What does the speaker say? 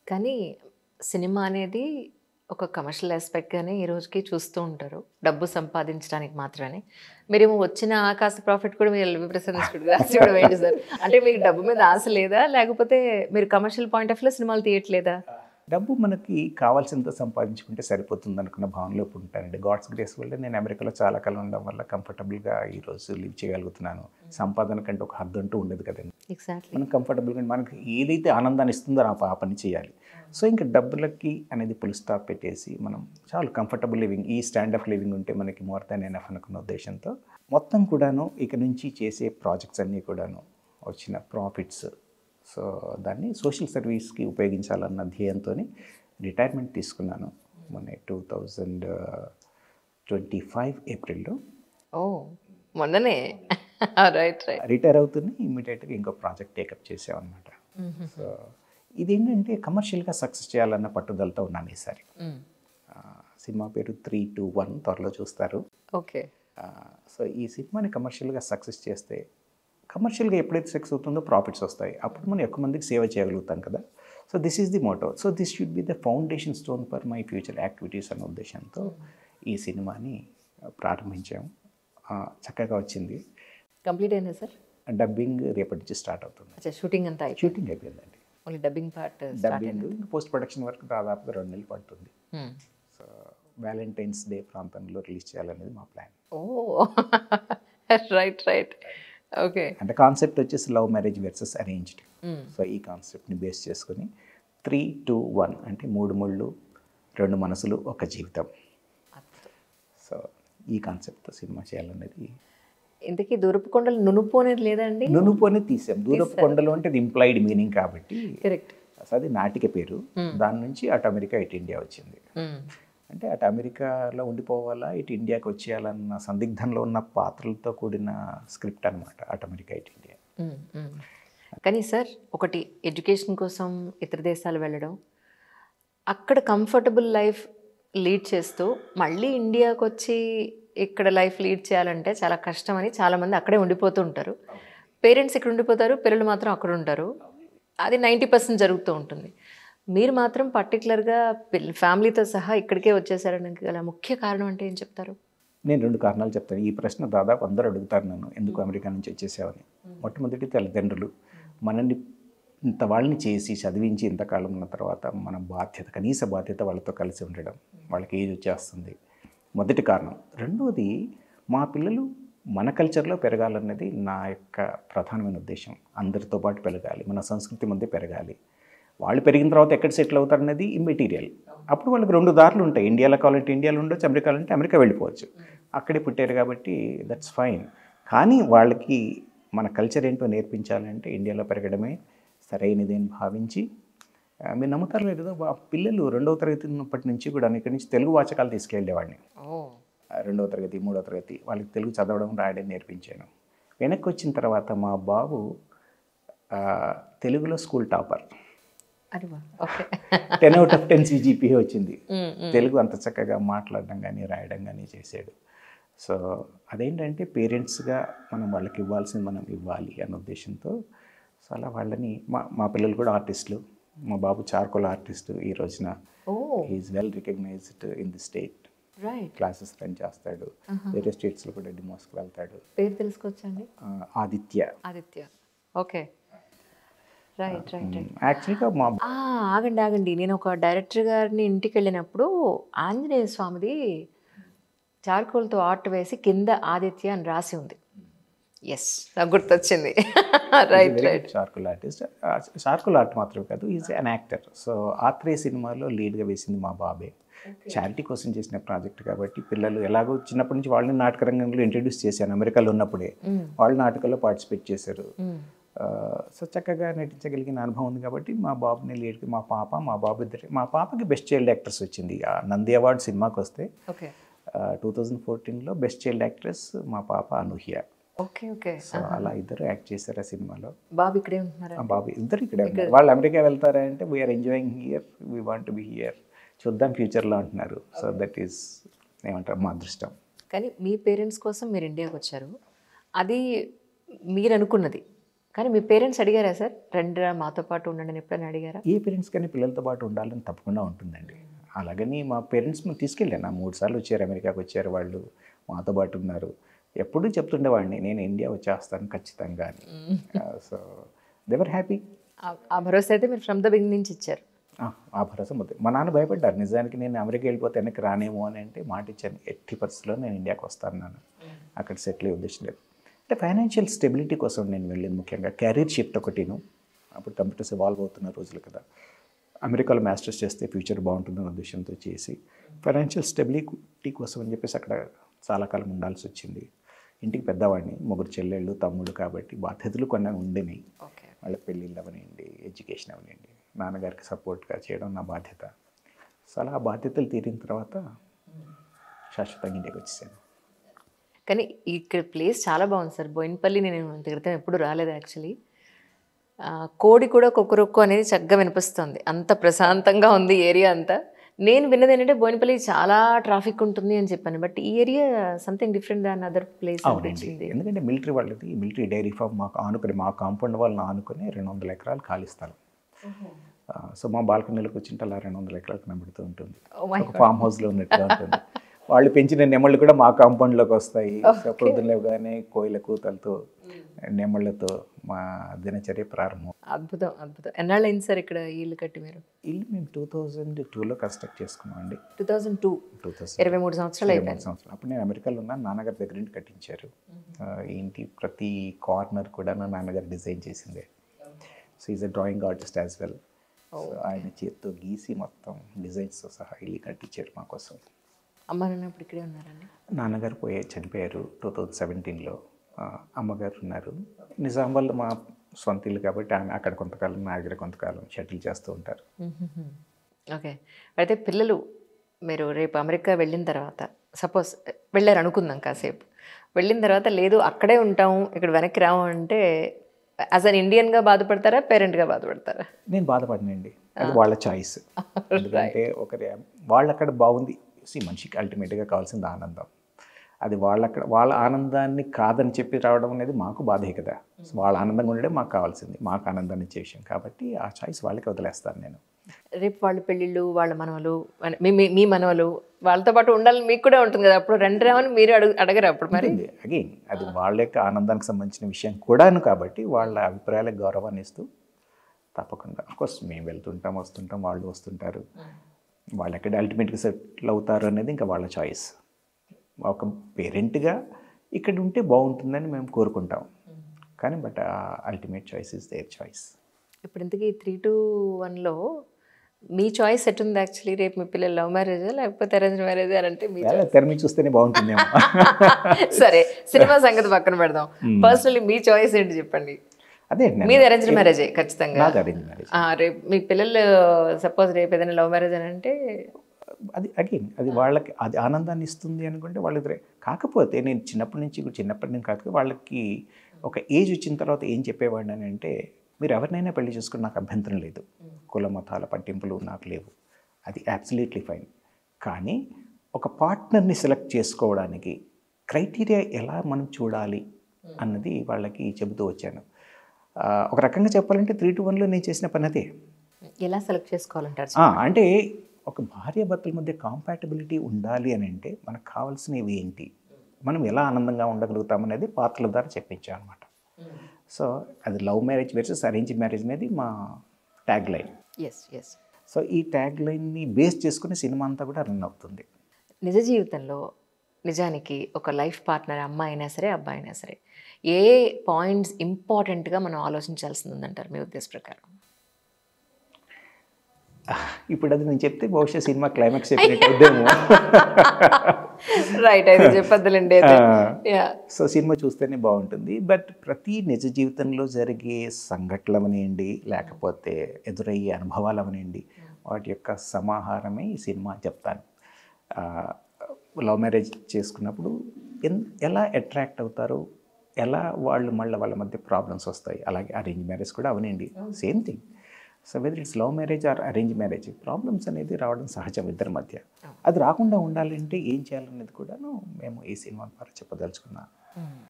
కానీ సినిమా అనేది ఒక కమర్షియల్ ఆస్పెక్ట్‌గానే ఈ రోజుకి చూస్తూ ఉంటారు. డబ్బు సంపాదించడానికి మాత్రమే. మీరేమో వచ్చిన ఆ కాస్త ప్రాఫిట్ కూడా మీరు ఎల్‌వి ప్రసాద్ ఇన్‌స్టిట్యూట్‌కి రాసి ఇవ్వడం ఏంటి సార్? అంటే మీకు డబ్బు మీద ఆశ లేదా? లేకపోతే మీరు కమర్షియల్ పాయింట్ ఆఫ్ వ్యూలో సినిమాలు తీయట్లేదా? డబ్బు మనకి కావాల్సినంత సంపాదించుకుంటే సరిపోతుంది అనుకున్న భావనలో ఇప్పుడు ఉంటానండి. గాడ్స్ గ్రేస్ వల్ల నేను అమెరికాలో చాలా కాలం ఉండడం వల్ల కంఫర్టబుల్గా ఈరోజు లివ్ చేయగలుగుతున్నాను. సంపాదన కంటే ఒక హద్దు అంటూ ఉండదు కదండి. ఎగ్జాక్ట్‌లీ. మనం కంఫర్టబుల్గా మనకి ఏదైతే ఆనందాన్ని ఇస్తుందో ఆ పని చేయాలి. సో ఇంకా డబ్బులకి అనేది ఫుల్ స్టాప్ పెట్టేసి మనం చాలా కంఫర్టబుల్ లివింగ్, ఈ స్టాండ్ ఆఫ్ లివింగ్ ఉంటే మనకి మోర్ దాన్ ఎనఫ్ అనుకున్న ఉద్దేశంతో మొత్తం కూడాను ఇక నుంచి చేసే ప్రాజెక్ట్స్ అన్నీ కూడాను వచ్చిన ప్రాఫిట్స్, సో దాన్ని సోషల్ సర్వీస్కి ఉపయోగించాలన్న ధ్యేయంతోని రిటైర్మెంట్ తీసుకున్నాను మొన్న 2025 ఏప్రిల్లో. ఓహ్! మొన్ననే. రైట్. రైట్. రిటైర్ అవుతూనే ఇమ్మీడియట్గా ఇంకో ప్రాజెక్ట్ టేకప్ చేసామన్నమాట. సో ఇదేంటంటే కమర్షియల్గా సక్సెస్ చేయాలన్న పట్టుదలతో ఉన్నాను ఈసారి. సినిమా పేరు 3-2-1 త్వరలో చూస్తారు. ఓకే. సో ఈ సినిమాని కమర్షియల్గా సక్సెస్ చేస్తే, కమర్షియల్గా ఎప్పుడైతే సక్సెస్ అవుతుందో ప్రాఫిట్స్ వస్తాయి, అప్పుడు మనం ఎక్కువ మందికి సేవ చేయగలుగుతాం కదా. So this is the motto. So this should be the foundation stone for my future activities అనే ఉద్దేశంతో ఈ సినిమాని ప్రారంభించాము. చక్కగా వచ్చింది. కంప్లీట్ అయిందా సార్? డబ్బింగ్ రేపటి నుంచి స్టార్ట్ అవుతుంది. అచ్చా, షూటింగ్ అంతా అయిపోయింది. షూటింగ్ అయిపోయిందండి. ఓన్లీ డబ్బింగ్ పార్ట్ స్టార్ట్ అయింది. డబ్బింగ్ పోస్ట్ ప్రొడక్షన్ వరకు దాదాపుగా 2 నెలలు పడుతుంది. సో వ్యాలంటైన్స్ డే ప్రాంతంలో రిలీజ్ చేయాలనేది మా ప్లాన్. ఓహ్! రైట్. ఓకే. అంటే కాన్సెప్ట్ వచ్చేసి love marriage versus arranged. So ఈ కాన్సెప్ట్ని బేస్ చేసుకుని 3-2-1 అంటే 3 ముళ్ళు 2 మనసులు ఒక జీవితం. సో ఈ కాన్సెప్ట్తో సినిమా చేయాలనేది. ఇంతకీ దూరపు కొండలు నునుపు అనేది లేదండి? నునుపోనే తీసాం. దూరపు కొండలు అంటే అది ఇంప్లాయిడ్ మీనింగ్ కాబట్టి కరెక్ట్. సో అది నాటిక పేరు. దాని నుంచి అటు అమెరికా ఇటు ఇండియా వచ్చింది. అంటే అటు అమెరికాలో ఉండిపోవాలా ఇటు ఇండియాకి వచ్చేయాలన్న సందిగ్ధంలో ఉన్న పాత్రలతో కూడిన స్క్రిప్ట్ అనమాట అటు అమెరికా ఇటు ఇండియా. కానీ సార్ ఒకటి, ఎడ్యుకేషన్ కోసం ఇతర దేశాలు వెళ్ళడం, అక్కడ కంఫర్టబుల్ లైఫ్ లీడ్ చేస్తూ మళ్ళీ ఇండియాకి వచ్చి ఇక్కడ లైఫ్ లీడ్ చేయాలంటే చాలా కష్టం అని చాలామంది అక్కడే ఉండిపోతూ ఉంటారు. పేరెంట్స్ ఇక్కడ ఉండిపోతారు, పిల్లలు మాత్రం అక్కడ ఉంటారు. అది 90% జరుగుతూ ఉంటుంది. మీరు మాత్రం పర్టికులర్గా ఫ్యామిలీతో సహా ఇక్కడికే వచ్చేసారని గల ముఖ్య కారణం అంటే ఏం చెప్తారు? నేను 2 కారణాలు చెప్తాను. ఈ ప్రశ్న దాదాపు అందరూ అడుగుతారు నన్ను, ఎందుకు అమెరికా నుంచి వచ్చేసావని. మొట్టమొదటి తల్లిదండ్రులు మనల్ని ఇంత వాళ్ళని చేసి చదివించి ఇంతకాలం ఉన్న తర్వాత మన బాధ్యత, కనీస బాధ్యత వాళ్ళతో కలిసి ఉండడం. వాళ్ళకి ఏజ్ వచ్చేస్తుంది, మొదటి కారణం. రెండవది, మా పిల్లలు మన కల్చర్లో పెరగాలన్నది నా యొక్క ప్రధానమైన ఉద్దేశం. అందరితో పాటు పెరగాలి, మన సంస్కృతి మధ్య పెరగాలి. వాళ్ళు పెరిగిన తర్వాత ఎక్కడ సెటిల్ అవుతారనేది ఇమ్మెటీరియల్. అప్పుడు వాళ్ళకి 2 దారులు ఉంటాయి. ఇండియాలో కావాలంటే ఇండియాలో ఉండొచ్చు, అమెరికా అంటే అమెరికా వెళ్ళిపోవచ్చు. అక్కడే పుట్టారు కాబట్టి దట్స్ ఫైన్. కానీ వాళ్ళకి మన కల్చర్ ఏంటో నేర్పించాలంటే ఇండియాలో పెరగడమే సరైనది అని భావించి, మీరు నమ్ముతారు లేదో, పిల్లలు 2వ తరగతి ఉన్నప్పటి నుంచి కూడా ఇక్కడి నుంచి తెలుగు వాచకాలు తీసుకెళ్ళేవాడిని. 2వ తరగతి 3వ తరగతి వాళ్ళకి తెలుగు చదవడం రాయడం నేర్పించాను. వెనక్కి వచ్చిన తర్వాత మా బాబు తెలుగులో school topper. 10 out of 10 CGPA వచ్చింది. తెలుగు అంత చక్కగా మాట్లాడడం కానీ రాయడం కానీ చేశాడు. సో అదేంటంటే పేరెంట్స్గా మనం వాళ్ళకి ఇవ్వాల్సింది మనం ఇవ్వాలి అన్న ఉద్దేశంతో, సో అలా వాళ్ళని మా పిల్లలు కూడా ఆర్టిస్టులు. మా బాబు చార్కోల్ ఆర్టిస్ట్ ఈ రోజున. Is well recognised in the state. Classes run చేస్తాడు, వేరే స్టేట్స్లో కూడా డిమోస్కి వెళ్తాడు. పేరు తెలుసుకోవచ్చండి? ఆదిత్య. ఓకే. రైట్. యాక్చువల్గా మా ఆగండి, నేను ఒక డైరెక్టర్ గారిని ఇంటికి వెళ్ళినప్పుడు ఆంజనేయ స్వామిది చార్కోల్తో ఆర్ట్ వేసి కింద ఆదిత్య అని రాసి ఉంది. ఎస్, నాకు గుర్తొచ్చింది. Right. Charcoal artist. Charcoal art మాత్రమే కాదు, is an actor. So Athreya సినిమాలో లీడ్గా వేసింది మా బాబే. చారిటీ కోసం చేసిన ప్రాజెక్ట్ కాబట్టి పిల్లలు ఎలాగో చిన్నప్పటి నుంచి వాళ్ళని నాటక రంగంలో ఇంట్రడ్యూస్ చేశాను. అమెరికాలో ఉన్నప్పుడే వాళ్ళు నాటకాల్లో పార్టిసిపేట్ చేశారు. సో చక్కగా నటించగలిగిన అనుభవం ఉంది కాబట్టి మా బాబుని లీడ్కి, మా బాబు ఇద్దరు. మా పాపకి బెస్ట్ చైల్డ్ యాక్ట్రెస్ వచ్చింది నంది అవార్డు సినిమాకి వస్తే. 2014లో బెస్ట్ చైల్డ్ యాక్ట్రెస్ మా పాప అనూహ్య. సో అలా ఇద్దరు యాక్ట్ చేశారు ఆ సినిమాలో. బాబు ఇక్కడే ఉంటున్నారు? బాబు ఇద్దరు ఇక్కడే ఉన్నారు. వాళ్ళు అమెరికా వెళ్తారా అంటే we're enjoying here, we want be here, చూద్దాం ఫ్యూచర్లో అంటున్నారు. సో దట్ ఈస్ ఏమంటారు మా అదృష్టం. కానీ మీ పేరెంట్స్ కోసం మీరు ఇండియాకి వచ్చారు, అది మీరు అనుకున్నది. కానీ మీ పేరెంట్స్ అడిగారా సార్, రండిరా మాతో పాటు ఉండండి అని ఎప్పుడైనా అడిగారా? ఏ పేరెంట్స్ కానీ పిల్లలతో పాటు ఉండాలని తప్పకుండా ఉంటుందండి. అలాగని మా పేరెంట్స్ మేము తీసుకెళ్ళాను. 3 సార్లు వచ్చారు, అమెరికాకి వచ్చారు వాళ్ళు, మాతో పాటు ఉన్నారు. ఎప్పుడూ చెప్తుండేవాడిని నేను ఇండియా వచ్చేస్తాను ఖచ్చితంగా అని. సో దేవర్ హ్యాపీ. ఆ భరోసా అయితే మీరు ఫ్రమ్ ద బిగినింగ్ నుంచి ఇచ్చారు. ఆ భరోసా మొత్తం. మా నాన్న భయపడ్డారు నిజానికి, నేను అమెరికా వెళ్ళిపోతే వెనక్కి రానేమో అని. అంటే మాట ఇచ్చాను, ఎట్టి పరిస్థితుల్లో నేను ఇండియాకి వస్తాను, నాన్న అక్కడ సెటిల్ అయ్యే ఉద్దేశం లేదు. అంటే ఫైనాన్షియల్ స్టెబిలిటీ కోసం నేను వెళ్ళింది ముఖ్యంగా. క్యారియర్ షిఫ్ట్ ఒకటిను, అప్పుడు కంప్యూటర్స్ ఎవాల్వ్ అవుతున్న రోజులు కదా, అమెరికాలో మాస్టర్స్ చేస్తే ఫ్యూచర్ బాగుంటుందన్న ఉద్దేశంతో చేసి ఫైనాన్షియల్ స్టెబిలిటీ కోసం అని చెప్పేసి అక్కడ చాలా కాలం ఉండాల్సి వచ్చింది. ఇంటికి పెద్దవాడిని, 3 చెల్లెళ్ళు తమ్ముళ్ళు, కాబట్టి బాధ్యతలు కొన్ని ఉండినాయి. వాళ్ళ పెళ్ళిళ్ళు అవనండి, ఎడ్యుకేషన్ అవనండి, నాన్నగారికి సపోర్ట్గా చేయడం నా బాధ్యత. సో అలా ఆ బాధ్యతలు తీరిన తర్వాత శాశ్వతంగా ఇంటికి వచ్చేసాను. కానీ ఇక్కడ ప్లేస్ చాలా బాగుంది సార్. బోయినపల్లి నేను ఇంత క్రితం ఎప్పుడు రాలేదు యాక్చువల్లీ. కోడి కూడా కుక్కరొక్కు అనేది చక్కగా వినిపిస్తుంది, అంత ప్రశాంతంగా ఉంది ఏరియా అంతా. నేను విన్నది ఏంటంటే బోయినపల్లి చాలా ట్రాఫిక్ ఉంటుంది అని చెప్పాను, బట్ ఈ area something different than other place అనిపించింది. ఎందుకంటే మిలిటరీ వాళ్ళది, మిలిటరీ డైరీ ఫామ్ మాకు ఆనుకొని, మా కాంపౌండ్ వాళ్ళని ఆనుకొని 200 ఎకరాలు ఖాళీ స్థలం. సో మా బాల్కనీలోకి వచ్చింటే అలా 200 ఎకరాలు కనబడుతూ ఉంటుంది, ఒక ఫామ్ హౌస్లో ఉన్నట్టుగా ఉంటుంది. వాళ్ళు పెంచిన నెమళ్ళు కూడా మా కాంపౌండ్లోకి వస్తాయి. పొద్దులేగానే కోయిల కూతలతో, నెమళ్ళతో మా దినచర్య ప్రారంభం. అద్భుతం, అద్భుతం. ఎన్నాళ్ళు అయింది సార్ ఇక్కడ ఇల్లు కట్టి మీరు? ఇల్లు మేము 2002లో కన్స్ట్రక్ట్ చేసుకున్నాం అండి. 2002, 23 సంవత్సరాలు అయిపోయింది. అప్పుడు నేను అమెరికాలో ఉన్నాను, నాన్నగారి దగ్గర నుండి కట్టించారు. ఇంటి ప్రతి కార్నర్ కూడా నాన్నగారు డిజైన్ చేసిందే. So is a drawing artist as well. ఆయన చేతితో గీసి మొత్తం డిజైన్స్తో సహా ఇల్లు కట్టించారు మా కోసం. అమ్మ నాన్న ఇప్పుడు ఇక్కడే ఉన్నారండి? నాన్నగారు చనిపోయారు 2017లో. అమ్మగారు ఉన్నారు. నిజామాబాద్లో మా సొంత ఇల్లు కాబట్టి ఆమె అక్కడ కొంతకాలం, నా దగ్గర కొంతకాలం షటిల్ చేస్తూ ఉంటారు. ఓకే. అయితే పిల్లలు మీరు రేపు అమెరికా వెళ్ళిన తర్వాత, సపోజ్ వెళ్ళారు అనుకుందాం, కాసేపు వెళ్ళిన తర్వాత లేదు అక్కడే ఉంటాము ఇక్కడ వెనక్కి రాము అంటే, యాజ్ అన్ ఇండియన్గా బాధపడతారా, పేరెంట్గా బాధపడతారా? నేను బాధపడనండి, అది వాళ్ళ చాయిస్. ఎందుకంటే వాళ్ళు అక్కడ బాగుంది. మనిషికి అల్టిమేట్గా కావాల్సింది ఆనందం. అది వాళ్ళ ఆనందాన్ని కాదని చెప్పి రావడం అనేది మాకు బాధే కదా. వాళ్ళ ఆనందంగా ఉండడం మాకు కావాల్సింది, మాకు ఆనందాన్ని ఇచ్చే విషయం. కాబట్టి ఆ చాయిస్ వాళ్ళకి వదిలేస్తాను నేను. రేపు వాళ్ళ పెళ్ళిళ్ళు, వాళ్ళ మనవలు, మీ మనవలు వాళ్ళతో పాటు ఉండాలని మీకు కూడా ఉంటుంది కదా, అప్పుడు రండి రామని మీరు అడగరు అప్పుడు? మరి అగైన్ అది వాళ్ళ యొక్క ఆనందానికి సంబంధించిన విషయం కూడాను, కాబట్టి వాళ్ళ అభిప్రాయాలకు గౌరవాన్ని ఇస్తూ తప్పకుండా. అఫ్కోర్స్ మేము వెళ్తుంటాం, వస్తుంటాం, వాళ్ళు వస్తుంటారు. వాళ్ళు ఎక్కడ అల్టిమేట్గా సెటిల్ అవుతారు అనేది ఇంకా వాళ్ళ చాయిస్. ఒక పేరెంట్గా ఇక్కడ ఉంటే బాగుంటుందని మేము కోరుకుంటాం, కానీ but ultimate choice is their choice. ఇప్పుడు ఇంతకీ 3 to 1లో మీ చాయిస్ ఎట్టుంది యాక్చువల్లీ? రేపు మీ పిల్లలు లవ్ మ్యారేజా లేకపోతే అరేంజ్ మ్యారేజా అంటే మీ తెర మీద చూస్తేనే బాగుంటుందేమో. సరే, సినిమా సంగతి పక్కన పెడదాం. పర్సనలీ మీ చాయిస్ ఏంటి చెప్పండి? అదే మీది అరేంజ్ మ్యారేజే ఖచ్చితంగా? Arrange marriage. రేపు మీ పిల్లలు సపోజ్ రేపు ఏదైనా లవ్ మ్యారేజ్ అని అంటే అది అగైన్ అది వాళ్ళకి అది ఆనందాన్ని ఇస్తుంది అనుకుంటే వాళ్ళిద్దరే. కాకపోతే నేను చిన్నప్పటి నుంచి కాకపోతే వాళ్ళకి ఒక ఏజ్ వచ్చిన తర్వాత ఏం చెప్పేవాడిని అని అంటే, మీరు ఎవరినైనా పెళ్లి చేసుకుని నాకు అభ్యంతరం లేదు, కుల మతాల పట్టింపులు నాకు లేవు, అది అబ్సల్యూట్లీ ఫైన్. కానీ ఒక పార్ట్నర్ని సెలెక్ట్ చేసుకోవడానికి క్రైటీరియా ఎలా మనం చూడాలి అన్నది వాళ్ళకి చెబుతూ వచ్చాను. ఒక రకంగా చెప్పాలంటే 3 to 1లో నేను చేసిన పని అదే. ఎలా సెలెక్ట్ చేసుకోవాలంటారు? అంటే ఒక భార్యాభర్తల మధ్య కాంపాటబిలిటీ ఉండాలి అని అంటే మనకు కావాల్సినవి ఏంటి, మనం ఎలా ఆనందంగా ఉండగలుగుతామనేది పాత్రల ద్వారా చెప్పించాం అనమాట. సో అది love marriage versus arrange marriage అనేది మా ట్యాగ్ లైన్. సో ఈ ట్యాగ్ లైన్ని బేస్ చేసుకుని సినిమా అంతా కూడా రన్ అవుతుంది. నిజ జీవితంలో నిజానికి ఒక లైఫ్ పార్ట్నర్, అమ్మాయి అయినా సరే అబ్బాయి అయినా సరే, ఏ పాయింట్స్ ఇంపార్టెంట్గా మనం ఆలోచించాల్సింది ఉందంటారు మీ ఉద్దేశ ప్రకారం? ఇప్పుడు అది నేను చెప్తే బహుశా సినిమా క్లైమాక్స్ చెప్పినట్టు అవుద్దేమో. రైట్, అయితే చెప్పద్దులేండి. సో సినిమా చూస్తేనే బాగుంటుంది. బట్ ప్రతి నిజ జీవితంలో జరిగే సంఘటనలు అవనివ్వండి, లేకపోతే ఎదురయ్యే అనుభవాలు అవనివ్వండి, వాటి యొక్క సమాహారమే ఈ సినిమా చెప్తాను. లవ్ మ్యారేజ్ చేసుకున్నప్పుడు ఎలా అట్రాక్ట్ అవుతారు, ఎలా వాళ్ళు మళ్ళీ వాళ్ళ మధ్య ప్రాబ్లమ్స్ వస్తాయి. అలాగే అరేంజ్ మ్యారేజ్ కూడా అవనండి, same thing. So whether it's love marriage or arrange marriage, problems అనేది రావడం సహజం ఇద్దరి మధ్య. అది రాకుండా ఉండాలంటే ఏం చేయాలనేది కూడాను మేము ఈ సినిమా ద్వారా చెప్పదలుచుకున్నాం.